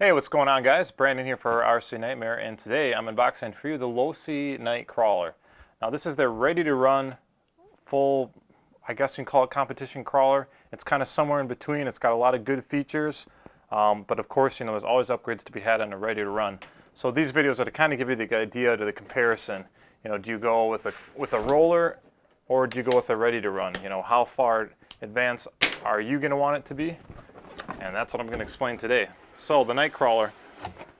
Hey, what's going on, guys? Brandon here for RC Nightmare, and today I'm unboxing for you the Losi NightCrawler. Now this is their ready-to-run, full, I guess you can call it competition crawler. It's kind of somewhere in between. It's got a lot of good features, but of course, you know, there's always upgrades to be had on a ready-to-run. So these videos are to kind of give you the idea to the comparison. You know, do you go with a roller, or do you go with a ready-to-run? You know, how far advanced are you going to want it to be? And that's what I'm going to explain today. So the NightCrawler,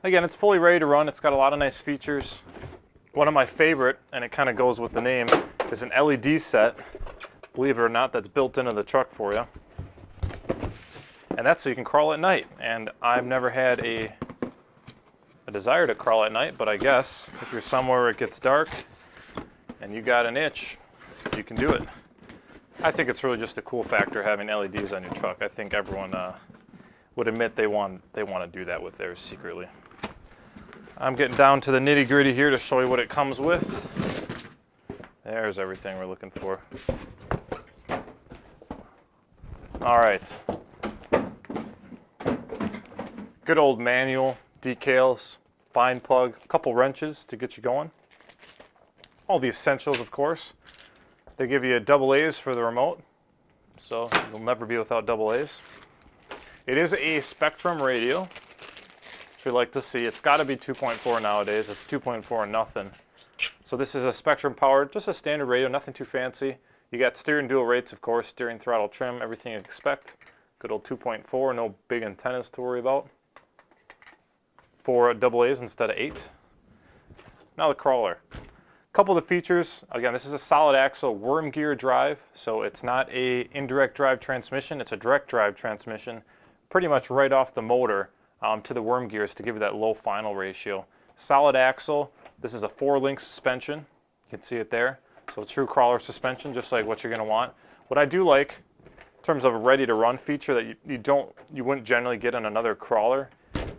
again, it's fully ready to run. It's got a lot of nice features. One of my favorite, and it kind of goes with the name, is an LED set. Believe it or not, that's built into the truck for you. And that's so you can crawl at night. And I've never had a desire to crawl at night, but I guess if you're somewhere where it gets dark and you got an itch, you can do it. I think it's really just a cool factor having LEDs on your truck. I think everyone would admit they want to do that with theirs secretly. I'm getting down to the nitty-gritty here to show you what it comes with. There's everything we're looking for. All right. Good old manual, decals, fine plug, a couple wrenches to get you going. All the essentials, of course. They give you double A's for the remote, so you'll never be without double A's. It is a Spectrum radio, which we like to see. It's got to be 2.4 nowadays. It's 2.4 and nothing. So this is a Spectrum powered, just a standard radio, nothing too fancy. You got steering dual rates, of course, steering, throttle, trim, everything you'd expect. Good old 2.4, no big antennas to worry about. 4 double A's instead of 8. Now the crawler. Couple of the features, again, this is a solid axle worm gear drive, so it's not a indirect drive transmission, it's a direct drive transmission, pretty much right off the motor to the worm gears to give you that low final ratio. Solid axle, this is a 4-link suspension, you can see it there, so true crawler suspension, just like what you're going to want. What I do like, in terms of a ready-to-run feature that you wouldn't generally get on another crawler,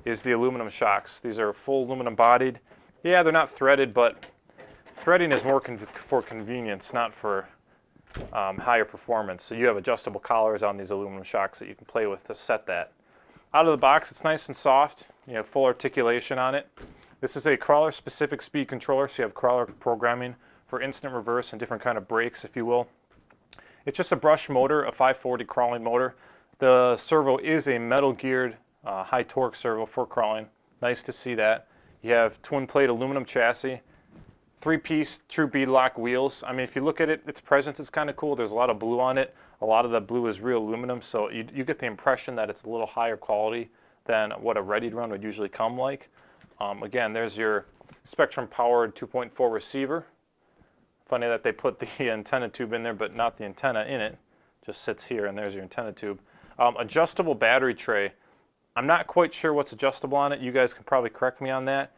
is the aluminum shocks. These are full aluminum bodied. Yeah, they're not threaded, but threading is more for convenience, not for higher performance. So you have adjustable collars on these aluminum shocks that you can play with to set that. Out of the box, it's nice and soft. You have full articulation on it. This is a crawler-specific speed controller, so you have crawler programming for instant reverse and different kind of brakes, if you will. It's just a brush motor, a 540 crawling motor. The servo is a metal-geared, high-torque servo for crawling. Nice to see that. You have twin-plate aluminum chassis. 3-piece true beadlock wheels. I mean, if you look at it, its presence is kind of cool. There's a lot of blue on it. A lot of the blue is real aluminum, so you get the impression that it's a little higher quality than what a ready-to-run would usually come like. Again, there's your Spectrum-powered 2.4 receiver. Funny that they put the antenna tube in there, but not the antenna in it. Just sits here, and there's your antenna tube. Adjustable battery tray. I'm not quite sure what's adjustable on it. You guys can probably correct me on that,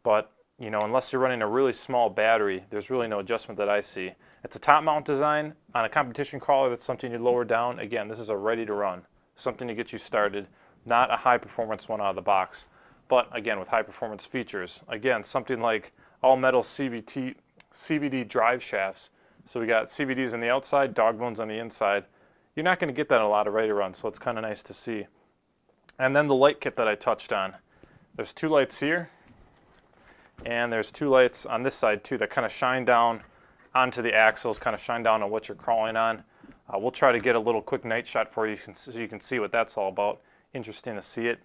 but you know, unless you're running a really small battery, there's really no adjustment that I see. It's a top mount design. On a competition crawler, that's something you lower down. Again, this is a ready to run, something to get you started, not a high performance one out of the box. But again, with high performance features. Again, something like all metal CVD drive shafts. So we got CVDs on the outside, dog bones on the inside. You're not going to get that in a lot of ready to run, so it's kind of nice to see. And then the light kit that I touched on. There's 2 lights here. And there's 2 lights on this side too that kind of shine down onto the axles, kind of shine down on what you're crawling on. We'll try to get a little quick night shot for you so you can see what that's all about. Interesting to see it.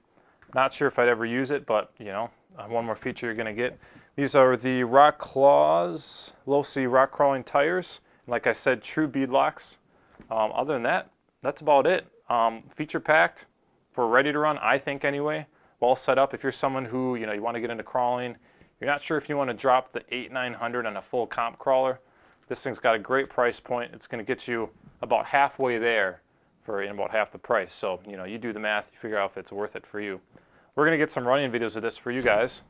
Not sure if I'd ever use it, but you know, one more feature you're going to get. These are the Rock Claws Losi rock crawling tires. Like I said, true beadlocks. Other than that, that's about it. Feature packed for ready to run, I think anyway. Well set up if you're someone who, you know, you want to get into crawling. You're not sure if you want to drop the $800-900 on a full comp crawler. This thing's got a great price point. It's going to get you about halfway there for about half the price. So, you know, you do the math, you figure out if it's worth it for you. We're going to get some running videos of this for you guys.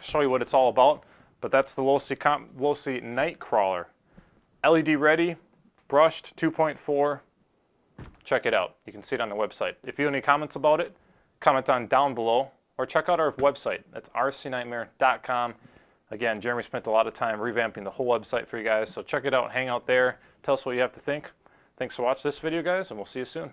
Show you what it's all about. But that's the Losi NightCrawler. LED ready, brushed, 2.4. Check it out. You can see it on the website. If you have any comments about it, comment on down below. Or check out our website. That's rcnightmare.com. Again, Jeremy spent a lot of time revamping the whole website for you guys, so check it out, hang out there, tell us what you have to think. Thanks for watching this video, guys, and we'll see you soon.